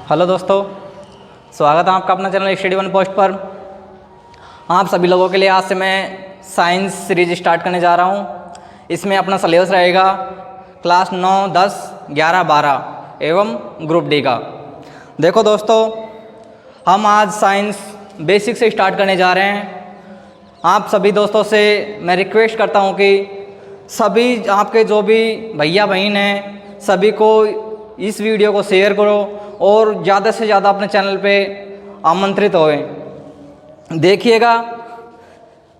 Hello दोस्तों, स्वागत है आपका अपना चैनल स्टडी वन पोस्ट पर। आप सभी लोगों के लिए आज से मैं साइंस सीरीज स्टार्ट करने जा रहा हूँ। इसमें अपना सिलेबस रहेगा क्लास 9, 10, 11, 12 एवं ग्रुप डी का। देखो दोस्तों, हम आज साइंस बेसिक से स्टार्ट करने जा रहे हैं। आप सभी दोस्तों से मैं रिक्वेस्ट करता हूँ कि सभी आपके जो भी भैया बहन हैं सभी को इस वीडियो को शेयर करो और ज़्यादा से ज़्यादा अपने चैनल पे आमंत्रित होए। देखिएगा,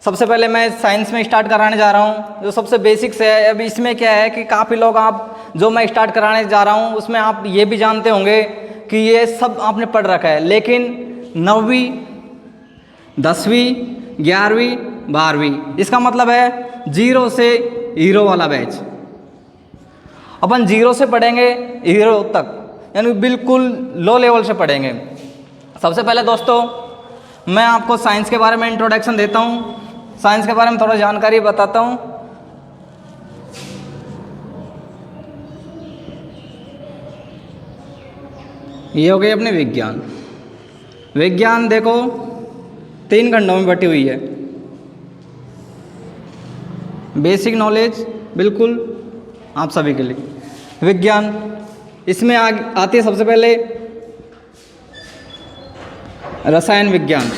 सबसे पहले मैं साइंस में स्टार्ट कराने जा रहा हूँ जो सबसे बेसिक्स है। अब इसमें क्या है कि काफ़ी लोग आप जो मैं स्टार्ट कराने जा रहा हूँ उसमें आप ये भी जानते होंगे कि ये सब आपने पढ़ रखा है, लेकिन 9वीं, 10वीं, 11वीं, 12वीं इसका मतलब है 0 से हीरो वाला बैच। अपन 0 से पढ़ेंगे हीरो तक, यानी बिल्कुल लो लेवल से पढ़ेंगे। सबसे पहले दोस्तों मैं आपको साइंस के बारे में इंट्रोडक्शन देता हूँ, साइंस के बारे में थोड़ा जानकारी बताता हूँ। ये हो गई अपने विज्ञान। विज्ञान देखो 3 खंडों में बटी हुई है। बेसिक नॉलेज बिल्कुल आप सभी के लिए विज्ञान। इसमें आती है सबसे पहले रसायन विज्ञान,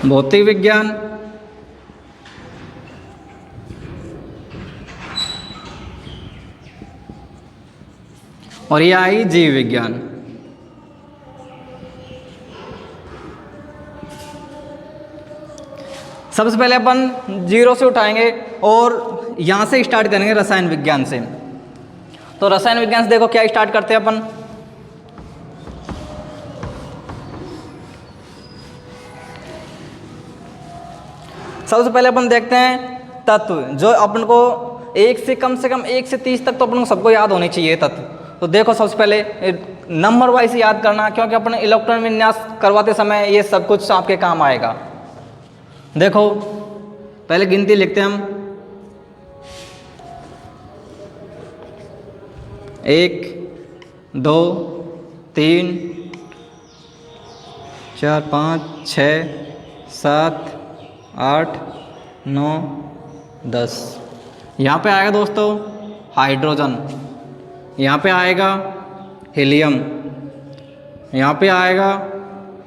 भौतिक विज्ञान, और यह आई जीव विज्ञान। सबसे पहले अपन 0 से उठाएंगे और यहाँ से स्टार्ट करेंगे रसायन विज्ञान से। तो रसायन विज्ञान से देखो क्या स्टार्ट करते हैं अपन। सबसे पहले अपन देखते हैं तत्व, जो अपन को कम से कम 1 से 30 तक तो अपन को सबको याद होने चाहिए तत्व। तो देखो सबसे पहले नंबर वाइज याद करना, क्योंकि अपन इलेक्ट्रॉन विन्यास करवाते समय ये सब कुछ आपके काम आएगा। देखो पहले गिनती लिखते हैं हम। 1, 2, 3, 4, 5, 6, 7, 8, 9, 10। यहाँ पे आएगा दोस्तों हाइड्रोजन, यहाँ पे आएगा हीलियम, यहाँ पे आएगा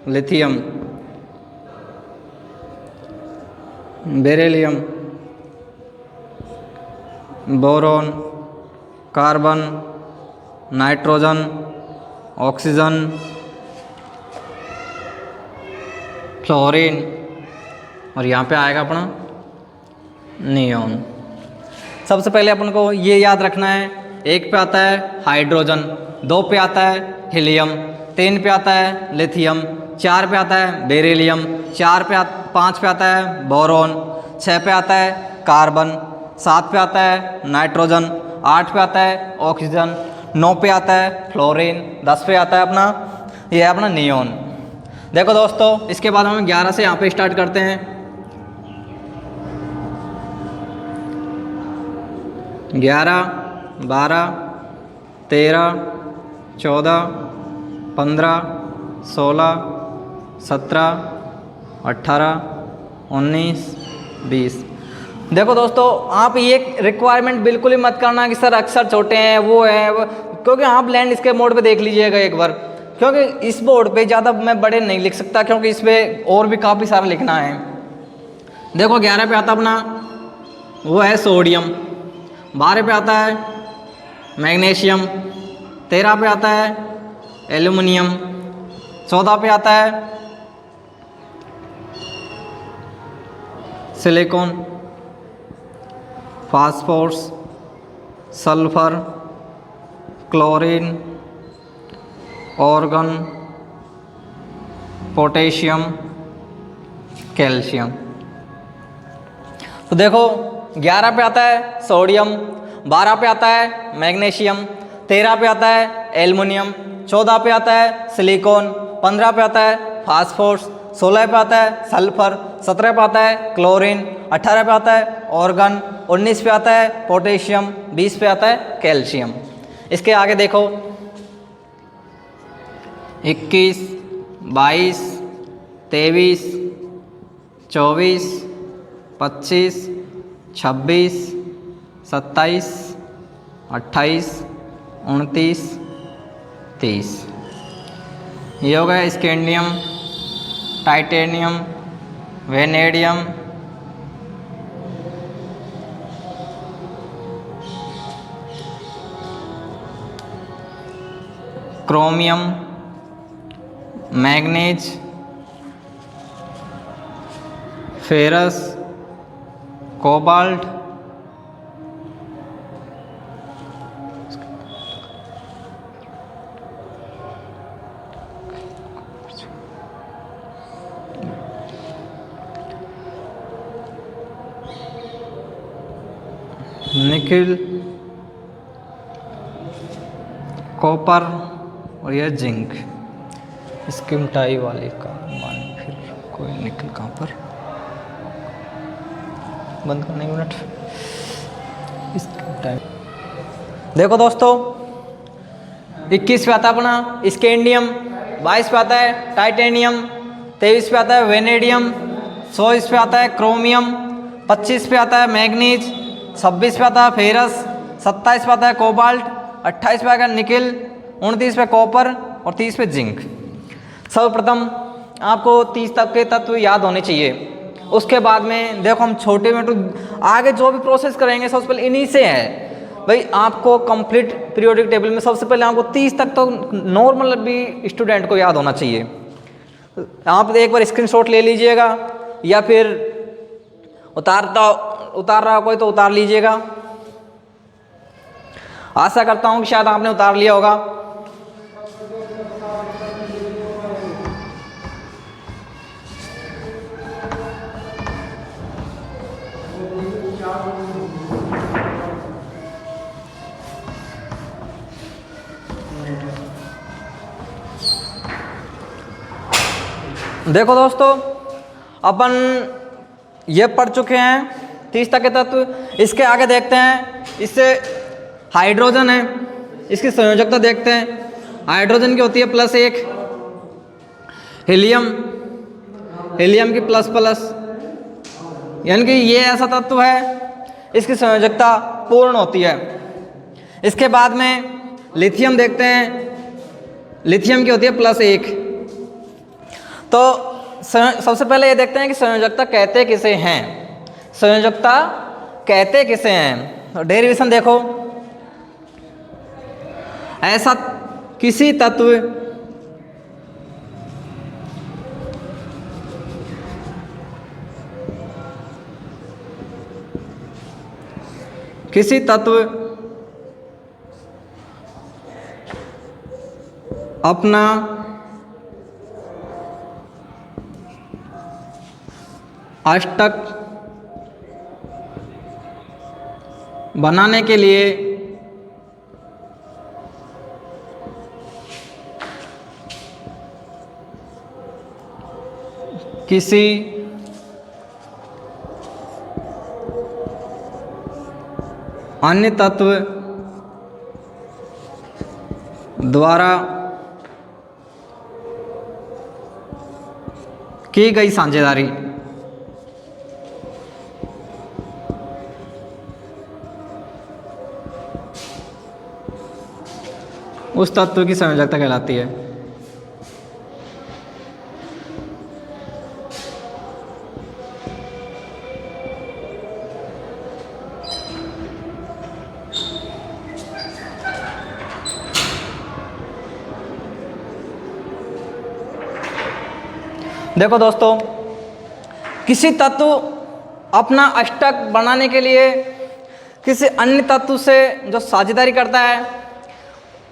lithium, beryllium, boron, carbon, nitrogen, oxygen, fluorine, और यहाँ पे आएगा अपना नियॉन। सबसे पहले अपन को ये याद रखना है, 1 पे आता है हाइड्रोजन, 2 पे आता है हीलियम, 3 पे आता है लिथियम, 4 पे आता है बेरिलियम, 5 पे आता है बोरॉन, 6 पे आता है कार्बन, 7 पे आता है नाइट्रोजन, 8 पे आता है ऑक्सीजन, 9 पे आता है फ्लोरीन, 10 पे आता है अपना ये है अपना नियॉन। देखो दोस्तों, इसके बाद हम 11 से यहाँ पे स्टार्ट करते हैं। 11, 12, 13, 14, 15, 16, 17, 18, 19, 20। देखो दोस्तों, आप ये रिक्वायरमेंट बिल्कुल ही मत करना कि सर अक्षर छोटे हैं वो है, क्योंकि आप लैंडस्केप मोड पे देख लीजिएगा एक बार, क्योंकि इस बोर्ड पे ज़्यादा मैं बड़े नहीं लिख सकता, क्योंकि इस पर और भी काफ़ी सारा लिखना है। देखो 11 पे आता अपना वो है सोडियम, 12 पे आता है मैग्नीशियम, 13 पे आता है एल्युमिनियम, 14 पे आता है silicon, phosphorus, sulphur, chlorine, organ, potassium, calcium. तो देखो 11 पे आता है सोडियम, 12 पे आता है मैग्नीशियम, 13 पे आता है एल्युमिनियम, 14 पे आता है सिलिकॉन, 15 पे आता है फास्फोरस, 16 पे आता है सल्फर, 17 पे आता है क्लोरीन, 18 पे आता है ऑर्गन, 19 पे आता है पोटेशियम, 20 पे आता है कैल्शियम। इसके आगे देखो 21, 22, 23, 24, 25, 26, 27, 28, 29, 30। ये हो गया scandium, titanium, vanadium, chromium, manganese, ferrous, cobalt, nickel, copper और यह जिंक। इसकी मिटाई वाले का मान, फिर कोई निकल कहाँ पर बंद करने मिनट। इसकी मिटाई देखो दोस्तों, 21 पे आता है अपना स्कैंडियम, 22 पे आता है टाइटेनियम, 23 पे आता है वेनेडियम, 24 पे आता है क्रोमियम, 25 पे आता है मैग्नीज, 26 पे आता है फेरस, 27 पे आता है कोबाल्ट, 28 पे आएगा निकिल, 29 पे कॉपर और 30 पे जिंक। सर्वप्रथम आपको 30 तक के तत्व याद होने चाहिए। उसके बाद में देखो हम छोटे में तो आगे जो भी प्रोसेस करेंगे सबसे पहले इन्हीं से है भाई। आपको कंप्लीट पीरियोडिक टेबल में सबसे पहले आपको 30 तक तो नॉर्मल भी स्टूडेंट को याद होना चाहिए। आप एक बार स्क्रीनशॉट ले लीजिएगा या फिर उतार रहा कोई तो उतार लीजिएगा। आशा करता हूं कि शायद आपने उतार लिया होगा। देखो दोस्तों, अपन ये पढ़ चुके हैं 30 तक के तत्व। इसके आगे देखते हैं, इससे हाइड्रोजन है, इसकी संयोजकता देखते हैं। हाइड्रोजन की होती है +1, हीलियम, हीलियम की ++, यानी कि ये ऐसा तत्व है इसकी संयोजकता पूर्ण होती है। इसके बाद में लिथियम देखते हैं, लिथियम की होती है +1। तो सबसे पहले ये देखते हैं कि संयोजकता कहते किसे हैं। संयोजकता कहते किसे हैं, तो डेरिवेशन देखो, ऐसा किसी तत्व अपना अष्टक बनाने के लिए किसी अन्य तत्व द्वारा की गई साझेदारी उस तत्व की संयोजकता कहलाती है। देखो दोस्तों, किसी तत्व अपना अष्टक बनाने के लिए किसी अन्य तत्व से जो साझेदारी करता है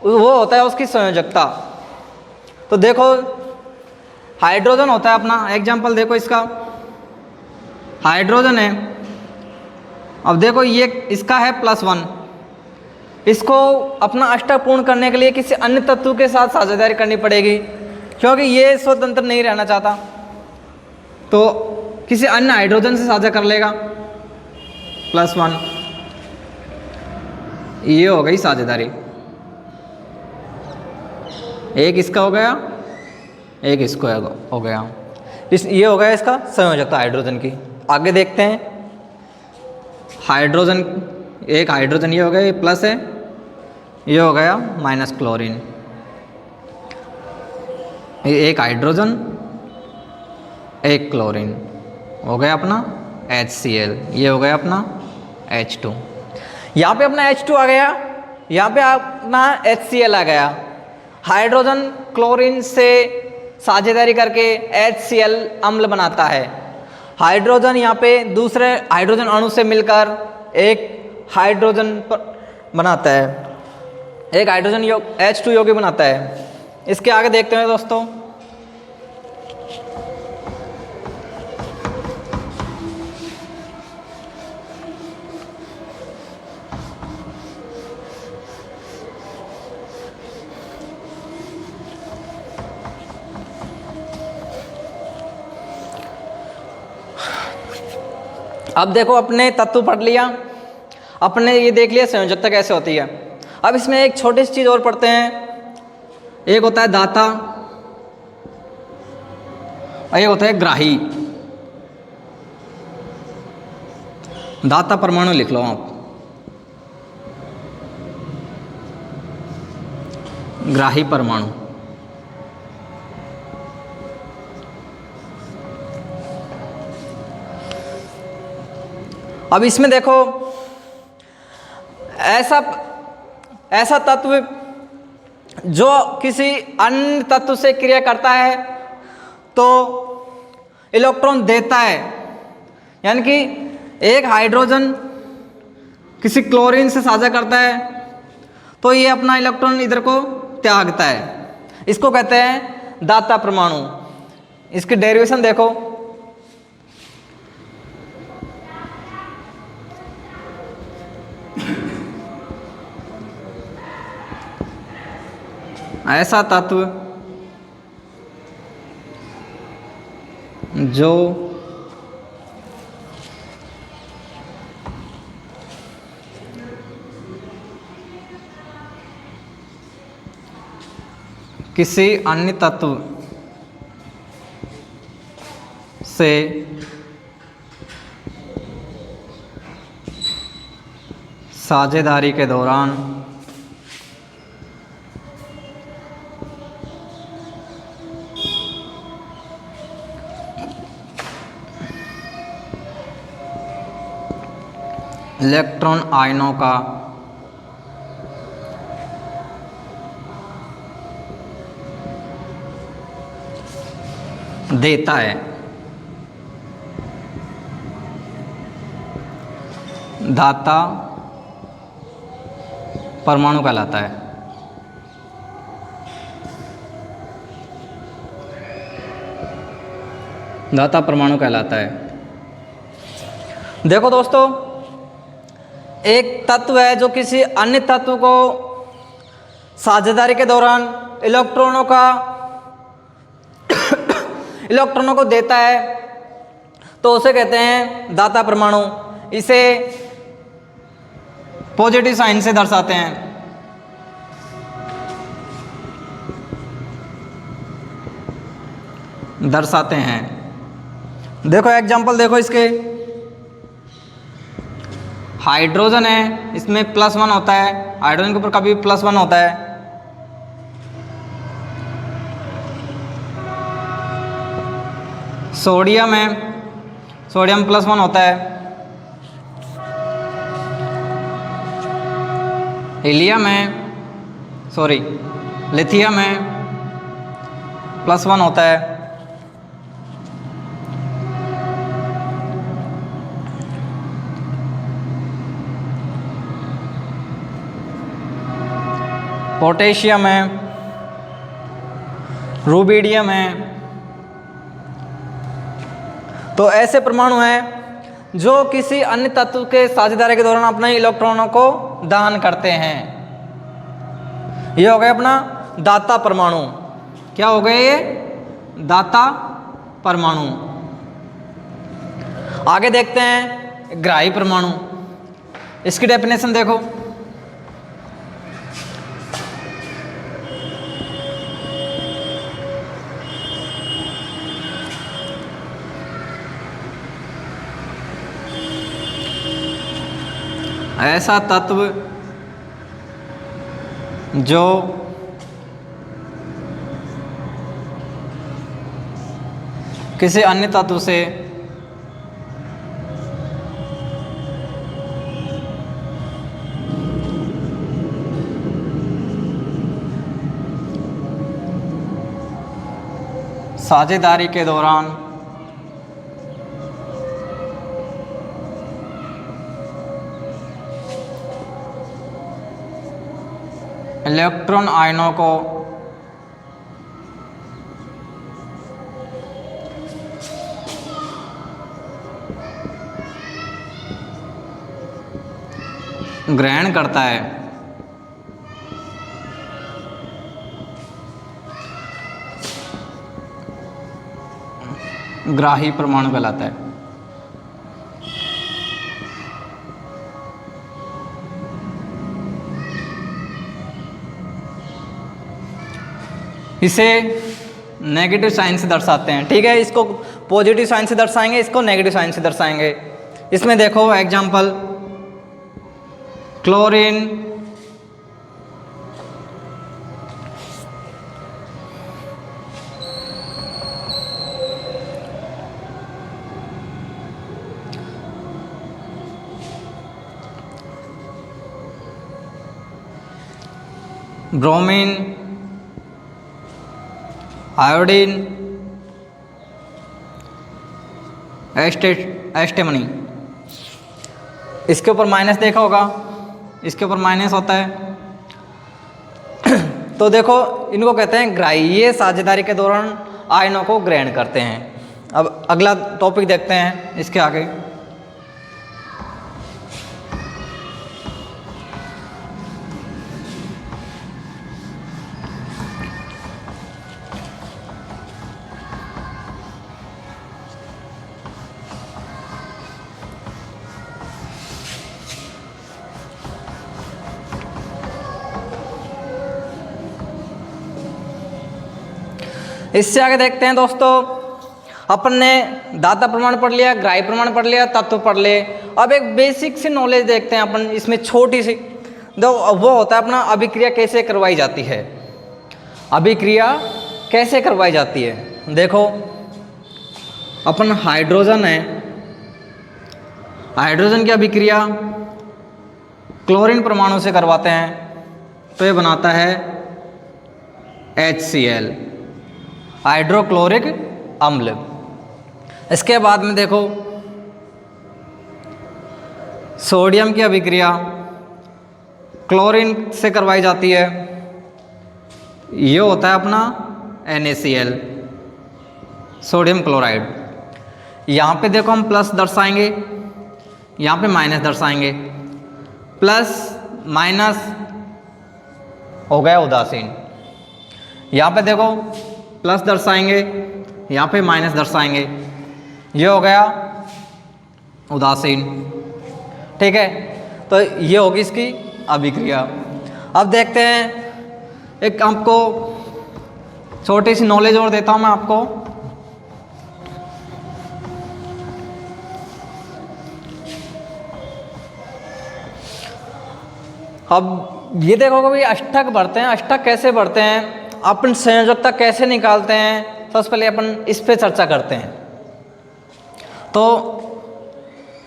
वो होता है उसकी संयोजकता। तो देखो हाइड्रोजन होता है अपना, एग्जाम्पल देखो इसका, हाइड्रोजन है। अब देखो ये इसका है +1, इसको अपना अष्टक पूर्ण करने के लिए किसी अन्य तत्व के साथ साझेदारी करनी पड़ेगी क्योंकि ये स्वतंत्र नहीं रहना चाहता। तो किसी अन्य हाइड्रोजन से साझा कर लेगा, +1। ये हो गई साझेदारी, एक इसका हो गया, एक इसको हो गया। ये हो गया इसका संयोजकता हाइड्रोजन की। आगे देखते हैं हाइड्रोजन, एक हाइड्रोजन ये हो गया, ये प्लस है, ये हो गया माइनस क्लोरीन। ये एक हाइड्रोजन, एक क्लोरीन, हो गया अपना HCl। ये हो गया अपना H2। यहाँ पे अपना H2 आ गया, यहाँ पे अपना HCl आ गया। हाइड्रोजन क्लोरीन से साझेदारी करके HCl अम्ल बनाता है। हाइड्रोजन यहाँ पे दूसरे हाइड्रोजन अणु से मिलकर एक हाइड्रोजन बनाता है, एक हाइड्रोजन H2 यौगिक बनाता है। इसके आगे देखते हैं दोस्तों, अब देखो अपने तत्व पढ़ लिया, अपने ये देख लिया संयोजकता कैसे होती है। अब इसमें एक छोटी सी चीज़ और पढ़ते हैं, एक होता है दाता और एक होता है ग्राही। दाता परमाणु लिख लो आप, ग्राही परमाणु। अब इसमें देखो ऐसा तत्व जो किसी अन्य तत्व से क्रिया करता है तो इलेक्ट्रॉन देता है, यानी कि एक हाइड्रोजन किसी क्लोरीन से साझा करता है तो ये अपना इलेक्ट्रॉन इधर को त्यागता है, इसको कहते हैं दाता परमाणु। इसकी डेरिवेशन देखो, ऐसा तत्व जो किसी अन्य तत्व से साझेदारी के दौरान इलेक्ट्रॉन आयनों का देता है, दाता परमाणु कहलाता है। दाता परमाणु कहलाता है। देखो दोस्तों, एक तत्व है जो किसी अन्य तत्व को साझेदारी के दौरान इलेक्ट्रॉनों को देता है तो उसे कहते हैं दाता परमाणु। इसे पॉजिटिव साइन से दर्शाते हैं। देखो एग्जांपल देखो इसके, हाइड्रोजन है, इसमें +1 होता है, हाइड्रोजन के ऊपर कभी +1 होता है। सोडियम है, सोडियम +1 होता है। हीलियम है, लिथियम है, +1 होता है। पोटेशियम है, रूबिडियम है। तो ऐसे परमाणु हैं जो किसी अन्य तत्व के साझेदारी के दौरान अपने इलेक्ट्रॉनों को दान करते हैं। ये हो गया अपना दाता परमाणु। क्या हो गए ये? दाता परमाणु। आगे देखते हैं ग्राही परमाणु। इसकी डेफिनेशन देखो। ऐसा तत्व जो किसी अन्य तत्व से साझेदारी के दौरान इलेक्ट्रॉन आयनों को ग्रहण करता है, ग्राही परमाणु कहलाता है। इसे नेगेटिव साइन से दर्शाते हैं। ठीक है, इसको पॉजिटिव साइन से दर्शाएंगे, इसको नेगेटिव साइन से दर्शाएंगे। इसमें देखो एग्जांपल, क्लोरीन, ब्रोमीन, आयोडीन, एस्टेमनी। इसके ऊपर माइनस देखा होगा, इसके ऊपर माइनस होता है। तो देखो इनको कहते हैं ग्राही, ये साझेदारी के दौरान आयनों को ग्रहण करते हैं। अब अगला टॉपिक देखते हैं इसके आगे। इससे आगे देखते हैं दोस्तों, अपन ने दाता प्रमाण पढ़ लिया, ग्राही प्रमाण पढ़ लिया, तत्व पढ़ लिए। अब एक बेसिक सी नॉलेज देखते हैं अपन इसमें, छोटी सी। वो होता है अपना अभिक्रिया कैसे करवाई जाती है। अभिक्रिया कैसे करवाई जाती है, देखो अपन हाइड्रोजन है, हाइड्रोजन की अभिक्रिया क्लोरीन परमाणु से करवाते हैं तो ये बनाता है HCl, हाइड्रोक्लोरिक अम्ल। इसके बाद में देखो सोडियम की अभिक्रिया क्लोरीन से करवाई जाती है, ये होता है अपना NaCl, सोडियम क्लोराइड। यहाँ पे देखो हम प्लस दर्शाएंगे, यहाँ पे माइनस दर्शाएंगे। प्लस माइनस हो गया उदासीन। यहाँ पे देखो प्लस दर्शाएंगे, यहाँ पे माइनस दर्शाएंगे, ये हो गया उदासीन। ठीक है, तो ये होगी इसकी अभिक्रिया। अब देखते हैं, एक आपको छोटी सी नॉलेज और देता हूँ मैं आपको। अब ये देखो कभी अष्टक बढ़ते हैं, अष्टक कैसे बढ़ते हैं, अपन संयोजकता कैसे निकालते हैं, सबसे पहले अपन इस पे चर्चा करते हैं। तो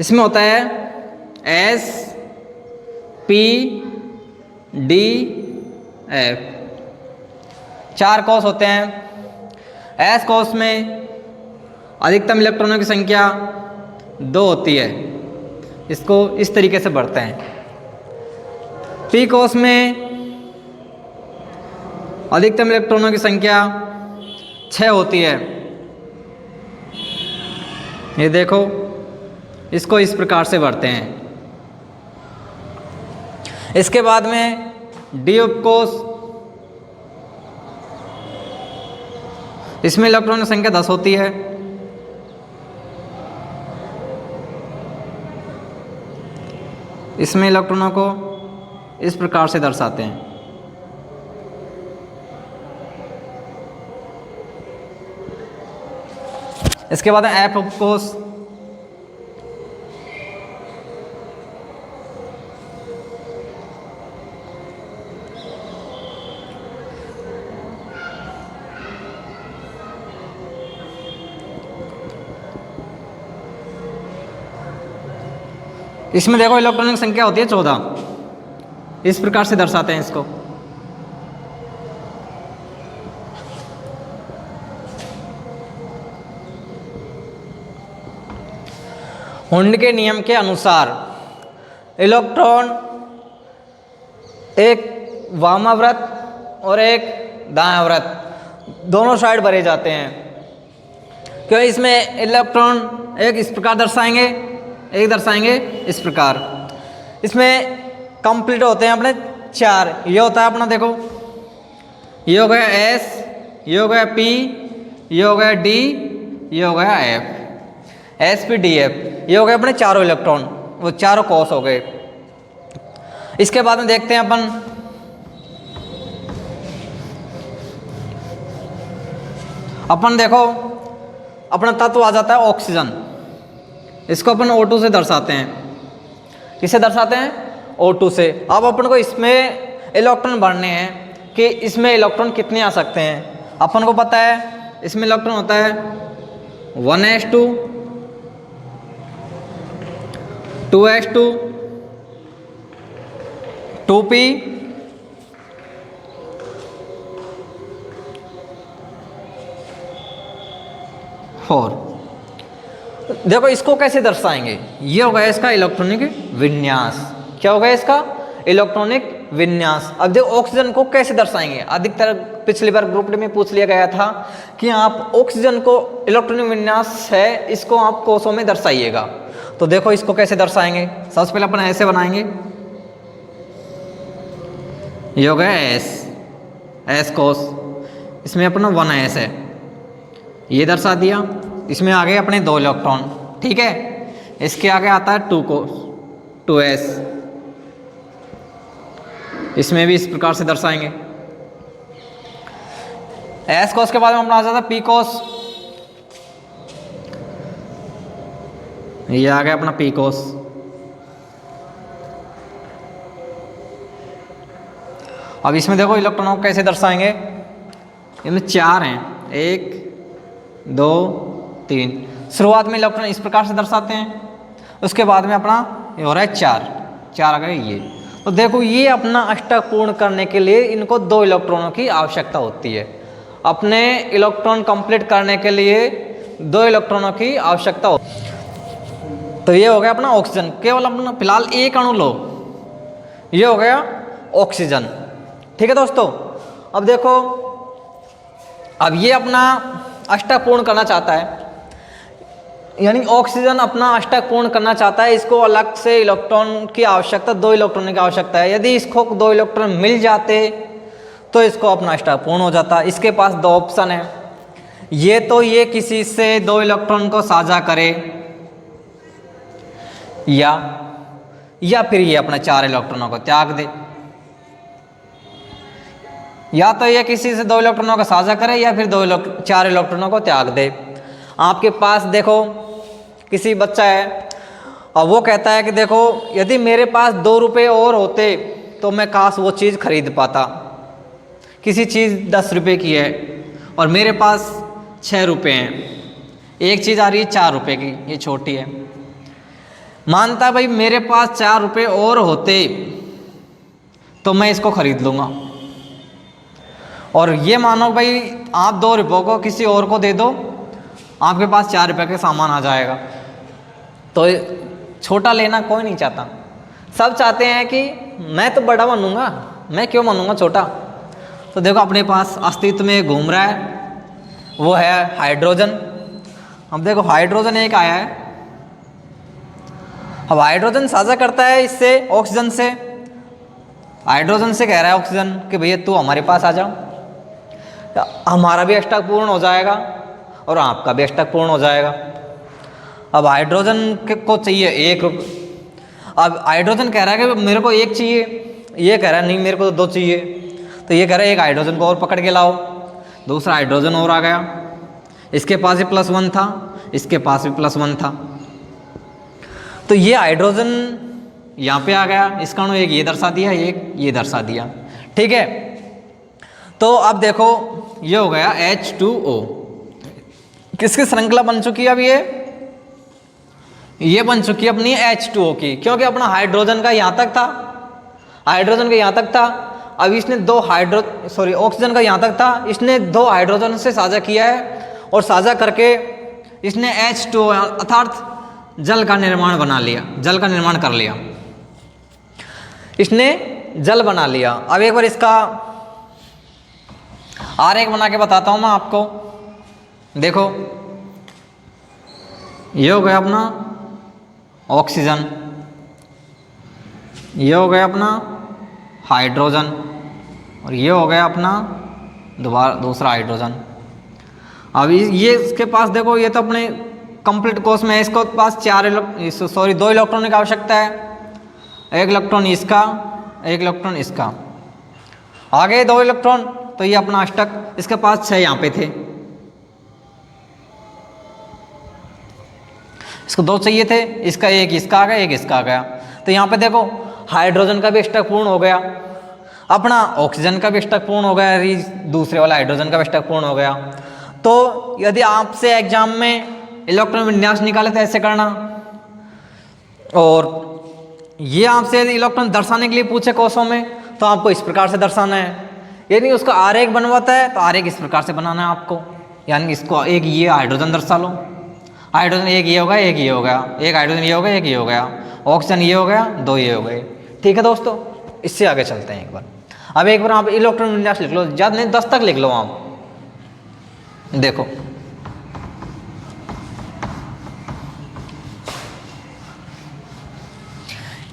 इसमें होता है SPDF, 4 कोष होते हैं। S कोष में अधिकतम इलेक्ट्रॉनों की संख्या 2 होती है, इसको इस तरीके से बढ़ते हैं। P कोष में अधिकतम इलेक्ट्रॉनों की संख्या 6 होती है, ये देखो इसको इस प्रकार से बढ़ते हैं। इसके बाद में डी उपकोष, इसमें इलेक्ट्रॉन की संख्या 10 होती है। इसमें इलेक्ट्रॉनों को इस प्रकार से दर्शाते हैं। इसके बाद एफ ऑफ कोर्स, इसमें देखो इलेक्ट्रॉनिक संख्या होती है 14, इस प्रकार से दर्शाते हैं इसको। हुंड के नियम के अनुसार इलेक्ट्रॉन एक वामाव्रत और एक दायाव्रत दोनों साइड भरे जाते हैं। क्यों? इसमें इलेक्ट्रॉन एक इस प्रकार दर्शाएंगे, एक दर्शाएंगे इस प्रकार। इसमें कंप्लीट होते हैं अपने 4। ये होता है अपना, देखो ये हो गया S, ये हो गया P, ये हो गया D, ये हो गया F, SP DF, ये हो गए अपने चारों इलेक्ट्रॉन, वो चारों कोष हो गए। इसके बाद में देखते हैं अपन देखो अपना तत्व आ जाता है ऑक्सीजन। इसको अपन O2 से दर्शाते हैं। किससे दर्शाते हैं? O2 से। अब अपन को इसमें इलेक्ट्रॉन भरने हैं कि इसमें इलेक्ट्रॉन कितने आ सकते हैं। अपन को पता है इसमें इलेक्ट्रॉन होता है 1s2, 2s2, 2p, 4। देखो इसको कैसे दर्शाएंगे? ये होगा इसका इलेक्ट्रॉनिक विन्यास। क्या होगा इसका? इलेक्ट्रॉनिक विन्यास। अब देखो ऑक्सीजन को कैसे दर्शाएंगे? अधिकतर पिछली बार ग्रुप डी में पूछ लिया गया था कि आप ऑक्सीजन को इलेक्ट्रॉनिक विन्यास है इसको आप कोषों में दर्शाइएगा। तो देखो इसको कैसे दर्शाएंगे? सबसे पहले अपन ऐसे बनाएंगे, ये हो गया एस कोष, इसमें अपना 1s है, ये दर्शा दिया। इसमें आगे अपने 2 इलेक्ट्रॉन, ठीक है। इसके आगे आता है 2 कोष, 2s, इसमें भी इस प्रकार से दर्शाएंगे। एस कोष के बाद में अपना आ जाता है पी कोष, ये आ गया अपना पी कोष। अब इसमें देखो इलेक्ट्रॉनों को कैसे दर्शाएंगे? इनमें 4 हैं, 1 2 3। शुरुआत में इलेक्ट्रॉन इस प्रकार से दर्शाते हैं, उसके बाद में अपना ये हो रहा है 4 आ गए ये। तो देखो ये अपना अष्टक पूर्ण करने के लिए इनको 2 इलेक्ट्रॉनों की आवश्यकता होती है। अपने इलेक्ट्रॉन कंप्लीट करने के लिए 2 इलेक्ट्रॉनों की आवश्यकता होती है। तो ये हो गया अपना ऑक्सीजन। केवल अपना फिलहाल एक अणु लो, ये हो गया ऑक्सीजन, ठीक है दोस्तों। अब देखो अब ये अपना अष्टक पूर्ण करना चाहता है, यानी ऑक्सीजन अपना अष्टक पूर्ण करना चाहता है। इसको अलग से इलेक्ट्रॉन की आवश्यकता, 2 इलेक्ट्रॉन की आवश्यकता है। यदि इसको 2 इलेक्ट्रॉन मिल जाते तो इसको अपना अष्टक पूर्ण हो जाता। इसके पास 2 ऑप्शन है, ये तो ये किसी से 2 इलेक्ट्रॉन को साझा करे या फिर ये अपने 4 इलेक्ट्रॉनों को त्याग दे। या तो ये किसी से 2 इलेक्ट्रॉनों का साझा करे या फिर 4 इलेक्ट्रॉनों को त्याग दे। आपके पास देखो किसी बच्चा है और वो कहता है कि देखो यदि मेरे पास 2 रुपये और होते तो मैं काश वो चीज़ खरीद पाता। किसी चीज़ 10 रुपये की है और मेरे पास 6 रुपये हैं, एक चीज़ आ रही है 4 रुपये की, ये छोटी है। मानता भाई मेरे पास 4 रुपये और होते तो मैं इसको खरीद लूँगा। और ये मानो भाई आप 2 रुपयों को किसी और को दे दो, आपके पास 4 रुपये का सामान आ जाएगा। तो छोटा लेना कोई नहीं चाहता, सब चाहते हैं कि मैं तो बड़ा बनूंगा, मैं क्यों बनूंगा छोटा। तो देखो अपने पास अस्तित्व में घूम रहा है, वो है हाइड्रोजन। अब देखो हाइड्रोजन एक आया है, अब हाइड्रोजन साझा करता है इससे ऑक्सीजन से। हाइड्रोजन से कह रहा है ऑक्सीजन कि भैया तू हमारे पास आ जाओ, हमारा भी अष्टक पूर्ण हो जाएगा और आपका भी अष्टक पूर्ण हो जाएगा। अब हाइड्रोजन को चाहिए 1 रुपये। अब हाइड्रोजन कह रहा है कि मेरे को एक चाहिए, ये कह रहा है नहीं मेरे को तो 2 चाहिए, तो ये कह रहा है एक हाइड्रोजन को और पकड़ के लाओ, दूसरा हाइड्रोजन और आ गया, इसके पास भी +1 था, इसके पास भी +1 था, तो ये हाइड्रोजन यहाँ पे आ गया, इसका अणु एक ये दर्शा दिया, एक ये दर्शा दिया, ठीक है। तो अब देखो ये हो गया H2O, किसकी श्रृंखला बन चुकी है अब ये बन चुकी है अपनी H2O की, क्योंकि अपना हाइड्रोजन का यहाँ तक था, हाइड्रोजन का यहाँ तक था, अब इसने ऑक्सीजन का यहाँ तक था, इसने 2 हाइड्रोजन से साझा किया है और साझा करके इसने H2O अर्थात जल का निर्माण बना लिया, जल का निर्माण कर लिया, इसने जल बना लिया। अब एक बार इसका आरेख बना के बताता हूं मैं आपको, देखो ये हो गया अपना ऑक्सीजन, ये हो गया अपना हाइड्रोजन और ये हो गया अपना दूसरा हाइड्रोजन। अब ये इसके पास देखो, ये तो अपने कंप्लीट कोर्स में है, इसके पास 2 इलेक्ट्रॉन की आवश्यकता है, 1 इलेक्ट्रॉन इसका, 1 इलेक्ट्रॉन इसका, आगे 2 इलेक्ट्रॉन, तो ये अपना अष्टक, इसके पास 6 यहाँ पे थे, इसको 2 चाहिए थे, इसका एक इसका आ गया, एक इसका आ गया, तो यहाँ पे देखो हाइड्रोजन का भी अष्टक पूर्ण हो गया, अपना ऑक्सीजन का भी अष्टक पूर्ण हो गया, दूसरे वाला हाइड्रोजन का भी अष्टक पूर्ण हो गया। तो यदि आपसे एग्जाम में इलेक्ट्रॉन विन्यास निकाले तो ऐसे करना, और ये आपसे यदि इलेक्ट्रॉन दर्शाने के लिए पूछे कोशों में तो आपको इस प्रकार से दर्शाना है, यदि उसका आरेख बनवाता है तो आरेख इस प्रकार से बनाना है आपको, यानी इसको एक ये हाइड्रोजन दर्शा लो, हाइड्रोजन एक ये हो गया, एक ये हो गया, एक हाइड्रोजन ये हो गया, एक ये हो गया, ऑक्सीजन ये हो गया, 2 ये हो गए, ठीक है दोस्तों। इससे आगे चलते हैं एक बार। अब एक बार आप इलेक्ट्रॉन विन्यास लिख लो, ज़्यादा नहीं 10 तक लिख लो आप, देखो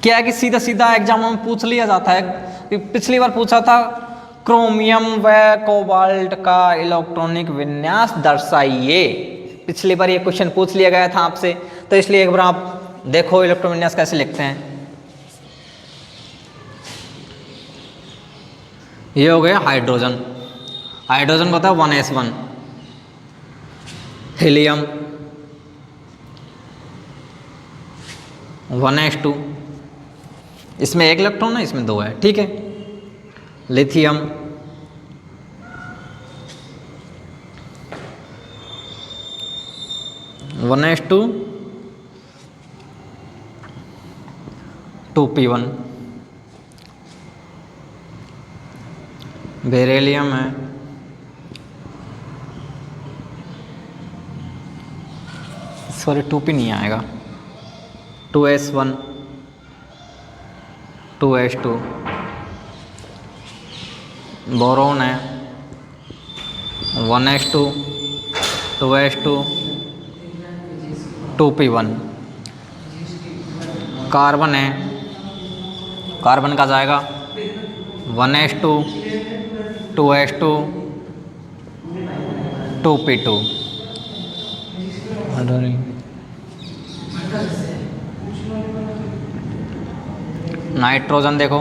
क्या है कि सीधा सीधा एग्जाम में पूछ लिया जाता है, पिछली बार पूछा था क्रोमियम व कोबाल्ट का इलेक्ट्रॉनिक विन्यास दर्शाइए, पिछली बार ये क्वेश्चन पूछ लिया गया था आपसे, तो इसलिए एक बार आप देखो इलेक्ट्रॉन विन्यास कैसे लिखते हैं। ये हो गया हाइड्रोजन, हाइड्रोजन को होता है 1s1, हीलियम 1s2, इसमें 1 इलेक्ट्रॉन है, इसमें 2 है, ठीक है। लिथियम 1s2 2p1, बेरिलियम है, सॉरी 2p नहीं आएगा, 2s1 2s2, बोरोन है 1s2 2s2 2p1, कार्बन है, कार्बन का जाएगा 1s2 2s2 2p2, नाइट्रोजन देखो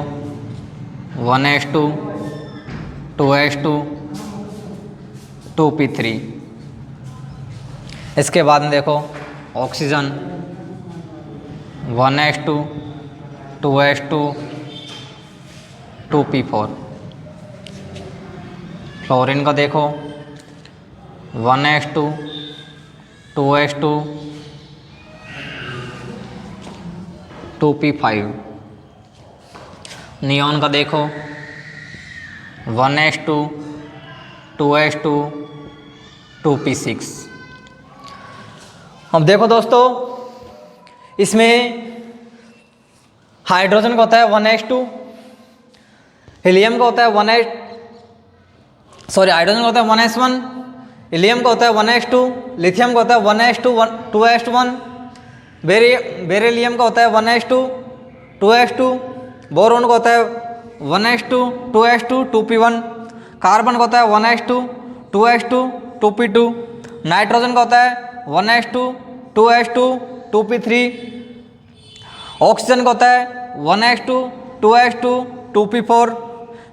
1s2 2s2 2p3, इसके बाद में देखो oxygen 1s2 2s2 2p4, fluorine का देखो 1s2 2s2 2p5, नियॉन का देखो 1s2 2s2 2p6। अब देखो दोस्तों, इसमें हाइड्रोजन का होता है 1s2, हीलियम का होता है हाइड्रोजन का होता है 1s1, हीलियम का होता है 1s2, लिथियम का होता है 1s2 2s1, बेरिलियम का होता है 1s2 2s2, बोरोन का होता है 1s2 2s2 2p1, कार्बन का होता है 1s2 2s2 2p2, नाइट्रोजन का होता है 1s2 2s2 2p3, ऑक्सीजन का होता है 1s2 2s2 2p4।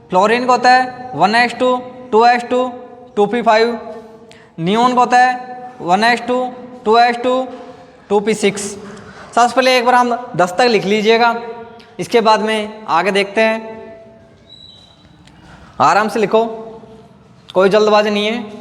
फ्लोरीन का होता है 1s2 2s2 2p5। नियोन का होता है 1s2 2s2 2p6। सबसे पहले एक बार हम 10 तक लिख लीजिएगा, इसके बाद में आगे देखते हैं। आराम से लिखो, कोई जल्दबाजी नहीं है।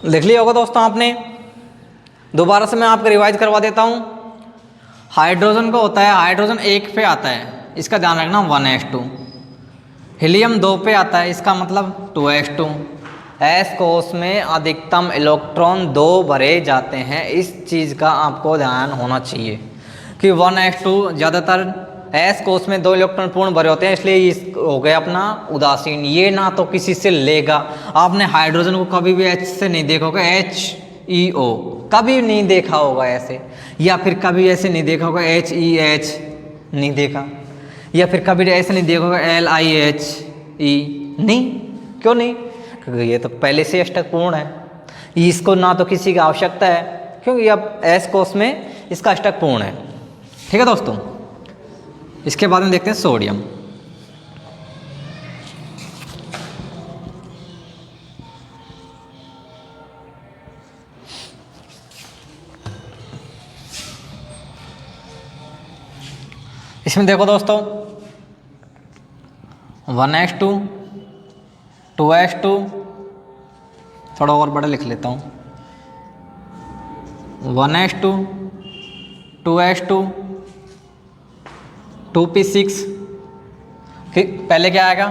लिख लिया होगा दोस्तों आपने। दोबारा से मैं आपको रिवाइज करवा देता हूँ। हाइड्रोजन को होता है, हाइड्रोजन 1 पे आता है, इसका ध्यान रखना 1s2। हीलियम 2 पे आता है, इसका मतलब 2s2। एस कोष में अधिकतम इलेक्ट्रॉन 2 भरे जाते हैं, इस चीज़ का आपको ध्यान होना चाहिए कि 1s2 ज़्यादातर एस कोष में 2 इलेक्ट्रॉन पूर्ण भरे होते हैं, इसलिए इस हो गया अपना उदासीन। ये ना तो किसी से लेगा। आपने हाइड्रोजन को कभी भी H से नहीं देखा होगा, HEO कभी नहीं देखा होगा ऐसे, या फिर कभी ऐसे नहीं देखा होगा HEH नहीं देखा, या फिर कभी ऐसे नहीं देखा होगा LIHE नहीं। क्यों नहीं? क्योंकि ये तो पहले से अष्टक पूर्ण है, इसको ना तो किसी की आवश्यकता है, क्योंकि अब एस कोष में इसका अष्टक पूर्ण है। ठीक है दोस्तों, इसके बाद में देखते हैं सोडियम। इसमें देखो दोस्तों 1s2 2s2, थोड़ा और बड़ा लिख लेता हूँ, 1s2 2s2 2p6। पहले क्या आएगा?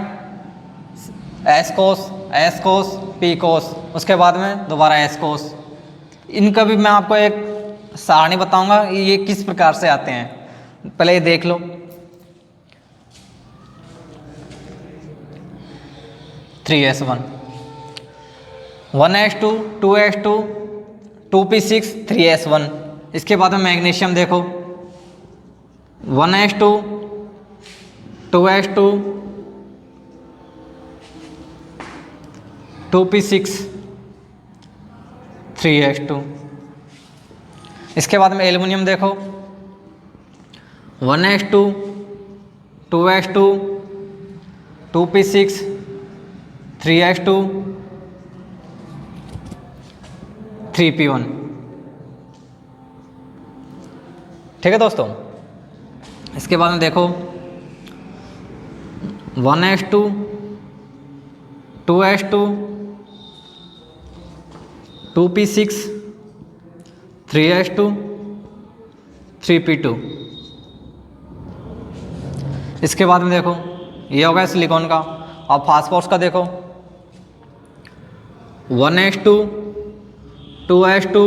एस कोस पी कोस, उसके बाद में दोबारा एस कोस। इनका भी मैं आपको एक सारणी बताऊंगा ये किस प्रकार से आते हैं, पहले ये देख लो। 3s1 1s2 2s2 2p6 3s1। इसके बाद में मैग्नीशियम देखो 1s2 2s2 2p6 3s2। इसके बाद में एल्युमिनियम देखो 1s2 2s2 2p6 3s2 3p1। ठीक है दोस्तों, इसके बाद में देखो 1s2 2s2 2p6 3s2 3p2। इसके बाद में देखो ये हो गया सिलिकॉन का। अब फास्फोरस का देखो 1s2 2s2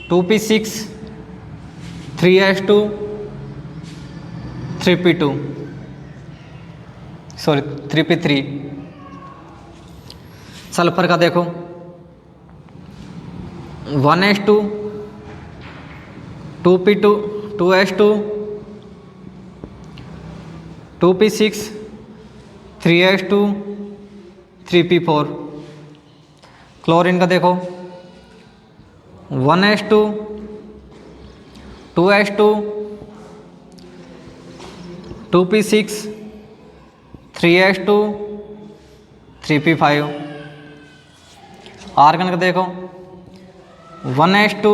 2p6 3s2 3p2 sorry 3p3। Sulphur का देखो 1s2 2p2 2s2 2p6 3s2 3p4। Chlorine का देखो 1s2 2s2 2p6 3s2 3p5। Argon का देखो 1s2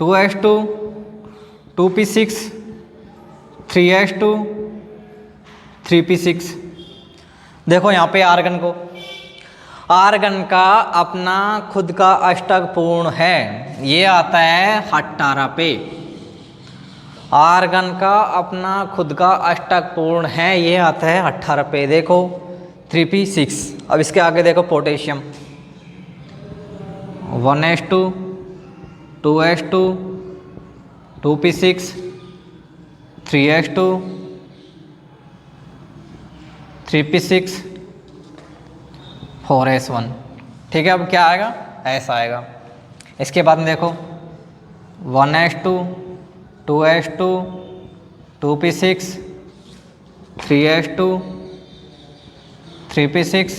2s2 2p6 3s2 3p6। देखो यहाँ पे आर्गन को, आर्गन का अपना खुद का अष्टक पूर्ण है, ये आता है 18 पे। आर्गन का अपना खुद का अष्टक पूर्ण है, ये आता है 18 पे। देखो 3p6। अब इसके आगे देखो potassium 1s2 2s2 2p6 3s2 3p6 4s1। ठीक है, अब क्या आएगा, ऐसा आएगा। इसके बाद में देखो 1s2 2s2 2p6 3s2 3p6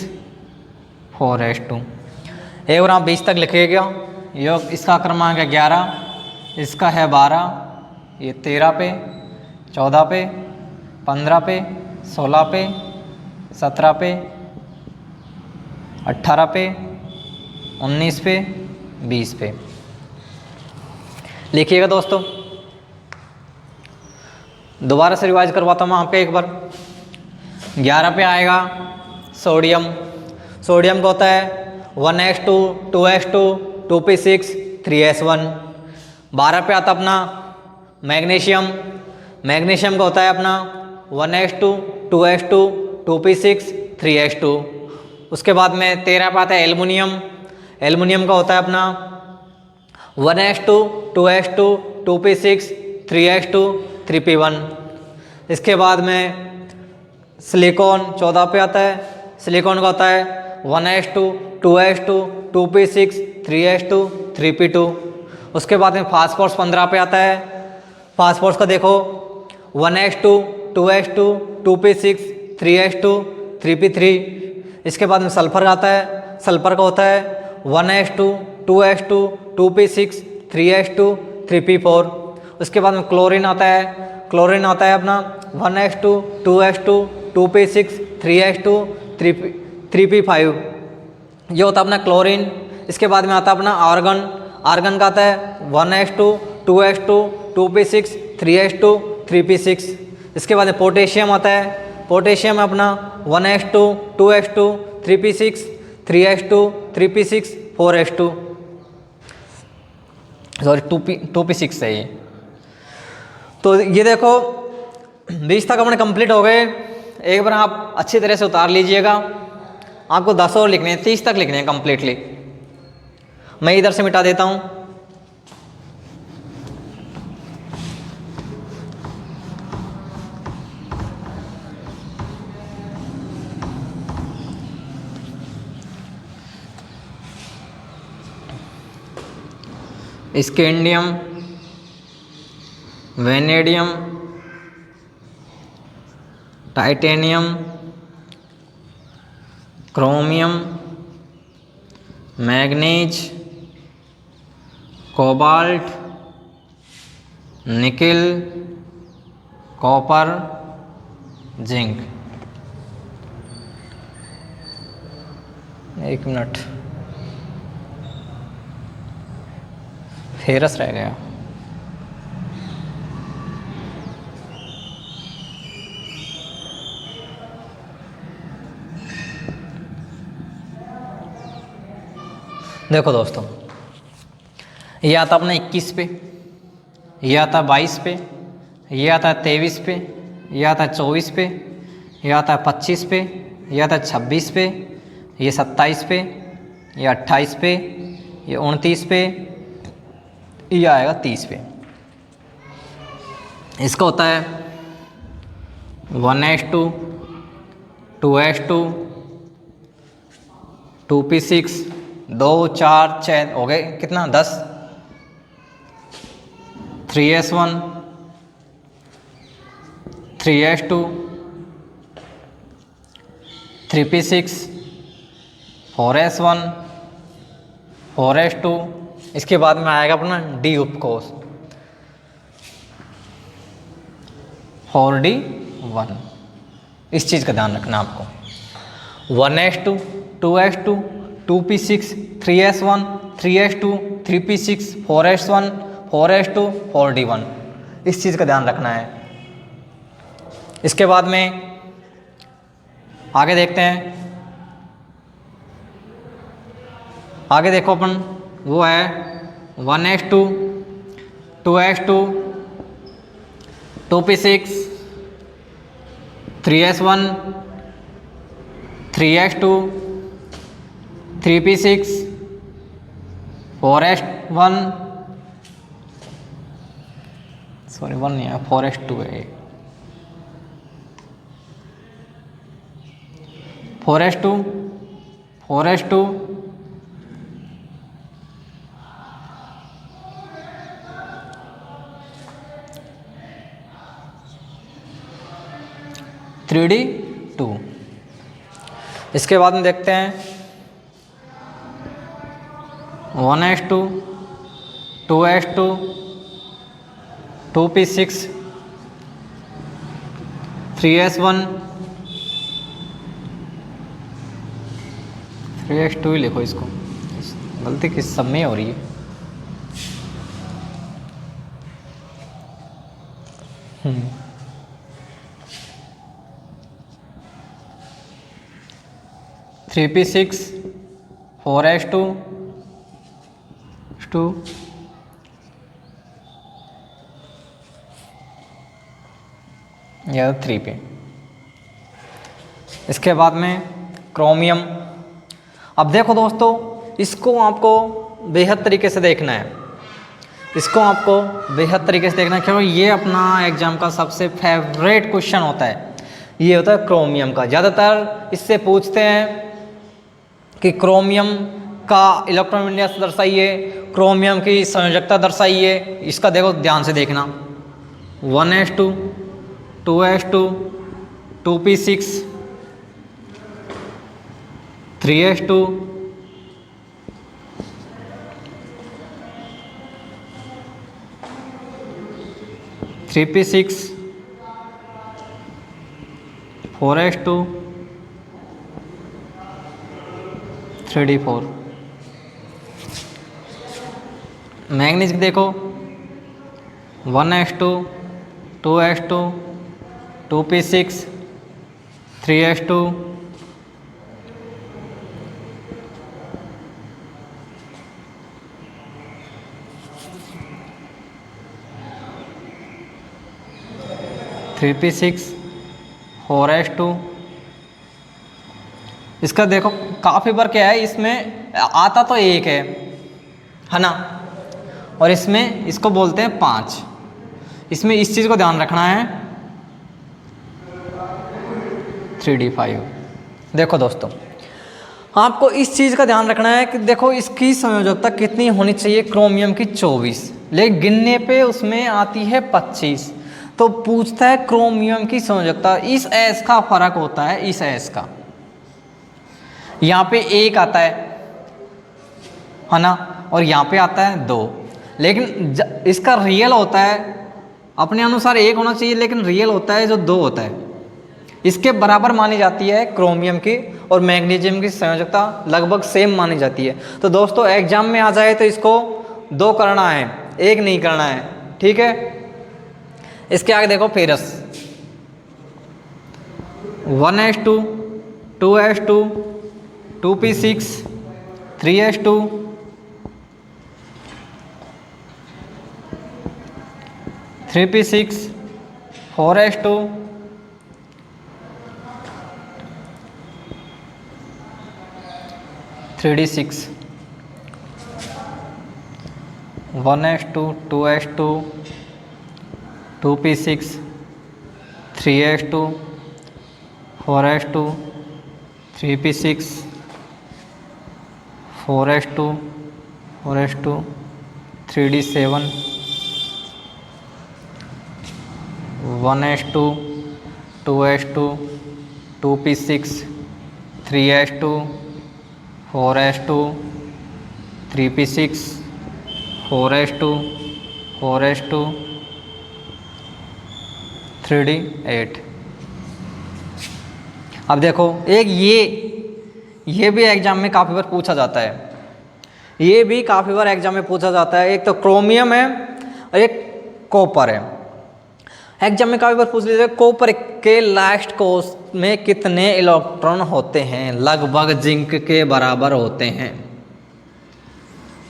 4s2। एक बार आप 20 तक लिखिएगा। योग इसका क्रमांक है 11, इसका है 12, ये 13 पे 14 पे 15 पे 16 पे 17 पे 18 पे 19 पे 20 पे लिखिएगा दोस्तों। दोबारा से रिवाइज करवाता हूँ आपके एक बार। 11 पे आएगा सोडियम। सोडियम का होता है 1s2 2s2 2p6 3s1। 12 पे आता अपना मैग्नीशियम। मैग्नीशियम का होता है अपना 1s2 2s2 2p6 3s2। उसके बाद में 13 पे आता है एल्युमिनियम। एल्युमिनियम का होता है अपना 1s2 2s2 2p6 3s2 3p1। इसके बाद में सिलिकॉन 14 पे आता है। सिलिकॉन का होता है 1s2 2s2 2p6 3s2 3p2। उसके बाद में फास्फोरस 15 पे आता है। फास्फोरस का देखो 1s2 2s2 2p6 3s2 3p3। इसके बाद में सल्फर आता है। सल्फर का होता है 1s2 2s2 2p6 3s2 3p4। उसके बाद में क्लोरीन आता है। क्लोरीन आता है अपना 1s2 2s2 2p6 3s2 3p5। ये होता है अपना क्लोरीन। इसके बाद में आता है अपना आर्गन। आर्गन का आता है 1s2 2s2 2p6 3s2 3p6। इसके बाद में पोटेशियम आता है। पोटेशियम अपना 1s2 2s2 3p6 3s2 3p6 4s2 sorry 2p6 है ये। तो ये देखो 20 तक अपने कंप्लीट हो गए। एक बार आप अच्छी तरह से उतार लीजिएगा। आपको 10 और लिखने हैं, 30 तक लिखने हैं कंप्लीटली। मैं इधर से मिटा देता हूँ। Scandium, vanadium, titanium, chromium, manganese, cobalt, nickel, copper, zinc. एक मिनट, फेरस रह गया। देखो दोस्तों, ये आता अपना 21 पे, ये आता 22 पे, ये आता है 23 पे, ये आता है 24 पे, ये आता है 25 पे, ये आता है 26 पे, ये 27 पे, ये 28 पे, ये 29 पे, ये आएगा 30 पे। इसका होता है 1s2 2s2 2p6 2 4 6 हो गए, कितना 10, 3s1 3s2 3p6 4s1 4s2। इसके बाद में आएगा अपना डी उपकोष 4d1। इस चीज़ का ध्यान रखना आपको। 1s2 2s2 2p6 3s1 3s2 3p6 4s1 4s2 4d1। इस चीज़ का ध्यान रखना है। इसके बाद में आगे देखते हैं। आगे देखो अपन, वो है 1s2 2s2 2p6, 3s1, 3s2, 3p6, 4s1, sorry 1 नहीं है, 4s2 है, 4s2, 4s2, 3d2। इसके बाद में देखते हैं 1s2, 2s2, 2p6, 3s1, 3s2 ही लिखो इसको, गलती किस सब में हो रही है। थ्री पी सिक्स, 4s2, 2, या 3p। इसके बाद में क्रोमियम। अब देखो दोस्तों, इसको आपको बेहद तरीके से देखना है, इसको आपको बेहद तरीके से देखना है, क्योंकि ये अपना एग्जाम का सबसे फेवरेट क्वेश्चन होता है। ये होता है क्रोमियम का। ज़्यादातर इससे पूछते हैं कि क्रोमियम का इलेक्ट्रॉन विन्यास दर्शाइए, क्रोमियम की संयोजकता दर्शाइए। इसका देखो ध्यान से देखना, 1s2, 2s2, 2p6, 3s2, 3p6, 4s2, 3d4। Manganese देखो, 1s2, 2s2, 2p6, 3s2, 3p6, 4s2। इसका देखो काफ़ी बार क्या है, इसमें आता तो एक है ना, और इसमें इसको बोलते हैं 5। इसमें इस चीज़ को ध्यान रखना है, 3d5। देखो दोस्तों, आपको इस चीज़ का ध्यान रखना है कि देखो इसकी संयोजकता कितनी होनी चाहिए, क्रोमियम की 24, लेकिन गिनने पे उसमें आती है 25। तो पूछता है क्रोमियम की संयोजकता, इस एस का फर्क होता है, इस एस का यहाँ पे 1 आता है ना, और यहाँ पे आता है 2। लेकिन इसका रियल होता है, अपने अनुसार 1 होना चाहिए, लेकिन रियल होता है जो 2 होता है। इसके बराबर मानी जाती है क्रोमियम की, और मैग्नीशियम की संयोजकता लगभग सेम मानी जाती है। तो दोस्तों एग्जाम में आ जाए तो इसको 2 करना है, 1 नहीं करना है, ठीक है। इसके आगे देखो ferrous, 1s2, 2s2, 2p6, 3s2, 3p6, 4s2, 3d6, 1s2, 2s2, 2p6, 3s2, 4s2, 3p6, 4s2, 4s2, 3d7, 1s2, 2s2, 2p6, 3s2, 4s2, 3p6, 4s2, 4s2, 3d8। अब देखो एक ये भी एग्जाम में काफ़ी बार पूछा जाता है, ये भी काफ़ी बार एग्जाम में पूछा जाता है। एक तो क्रोमियम है और एक कॉपर है। एग्जाम में काफ़ी बार पूछ लीजिए, कॉपर के लास्ट कोर्स में कितने इलेक्ट्रॉन होते हैं? लगभग जिंक के बराबर होते हैं,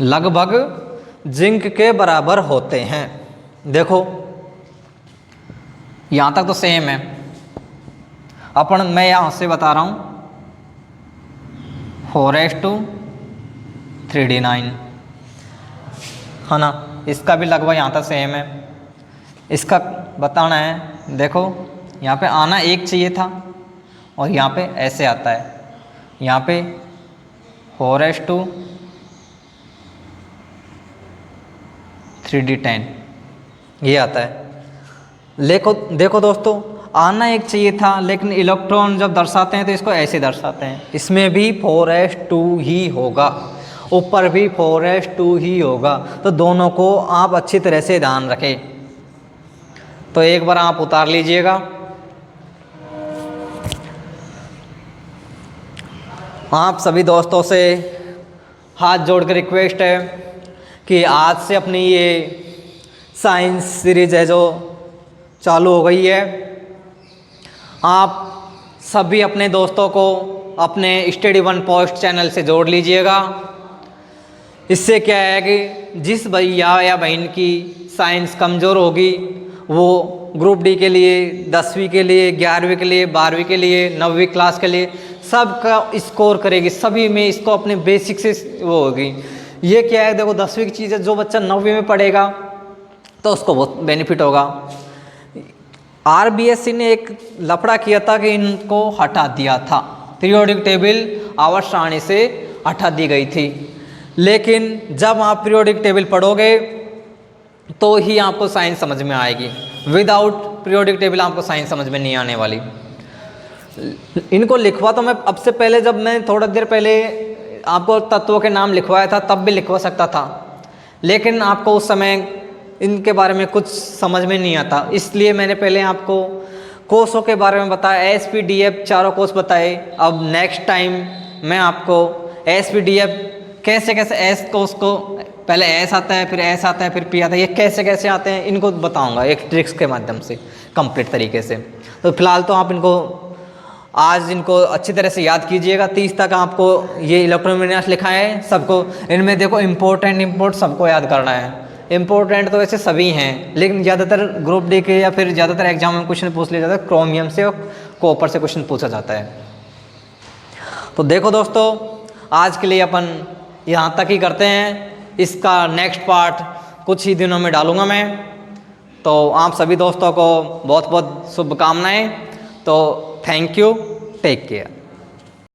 लगभग जिंक के बराबर होते हैं। देखो यहाँ तक तो सेम है। मैं यहाँ से बता रहा हूँ 4:3D9 है ना। इसका भी लगभग यहाँ तक सेम है। इसका बताना है, देखो यहाँ पे आना एक चाहिए था और यहाँ पे ऐसे आता है, यहाँ पे 4:3D10 ये आता है। देखो दोस्तों, आना एक चाहिए था, लेकिन इलेक्ट्रॉन जब दर्शाते हैं तो इसको ऐसे दर्शाते हैं। इसमें भी 4s2 ही होगा, ऊपर भी 4s2 ही होगा। तो दोनों को आप अच्छी तरह से ध्यान रखें। तो एक बार आप उतार लीजिएगा। आप सभी दोस्तों से हाथ जोड़कर रिक्वेस्ट है कि आज से अपनी ये साइंस सीरीज है जो चालू हो गई है, आप सभी अपने दोस्तों को अपने स्टडी वन पोस्ट चैनल से जोड़ लीजिएगा। इससे क्या है कि जिस भैया या बहन की साइंस कमज़ोर होगी वो ग्रुप डी के लिए, 10वीं के लिए, 11वीं के लिए, 12वीं के लिए, 9वीं क्लास के लिए सबका स्कोर करेगी। सभी में इसको अपने बेसिक से वो होगी। ये क्या है, देखो 10वीं की चीज़ है, जो बच्चा 9वीं में पढ़ेगा तो उसको बहुत बेनिफिट होगा। RBSC ने एक लफड़ा किया था कि इनको हटा दिया था, पीरियोडिक टेबल आवर्त सारणी से हटा दी गई थी। लेकिन जब आप पीरियोडिक टेबल पढ़ोगे तो ही आपको साइंस समझ में आएगी। विदाउट पीरियोडिक टेबल आपको साइंस समझ में नहीं आने वाली। इनको लिखवा तो मैं अब से पहले, जब मैं थोड़ा देर पहले आपको तत्वों के नाम लिखवाया था तब भी लिखवा सकता था, लेकिन आपको उस समय इनके बारे में कुछ समझ में नहीं आता। इसलिए मैंने पहले आपको कोर्सों के बारे में बताया, SPDF चारों कोर्स बताए। अब नेक्स्ट टाइम मैं आपको SPDF कैसे एस कोर्स को पहले एस आता है, फिर एस आता है, फिर पी आता है, ये कैसे आते हैं इनको बताऊंगा एक ट्रिक्स के माध्यम से कंप्लीट तरीके से। तो फिलहाल तो आप आज इनको अच्छी तरह से याद कीजिएगा। 30 तक आपको ये इलेक्ट्रोमैग्नेटिक्स लिखा है सबको। इनमें देखो इम्पोर्टेंट सबको याद करना है। इम्पोर्टेंट तो वैसे सभी हैं, लेकिन ज़्यादातर ग्रुप डी के या फिर ज़्यादातर एग्जाम में क्वेश्चन पूछ लिया जाता है, क्रोमियम से और कॉपर से क्वेश्चन पूछा जाता है। तो देखो दोस्तों, आज के लिए अपन यहाँ तक ही करते हैं। इसका नेक्स्ट पार्ट कुछ ही दिनों में डालूंगा मैं। तो आप सभी दोस्तों को बहुत बहुत शुभकामनाएं। तो थैंक यू, टेक केयर।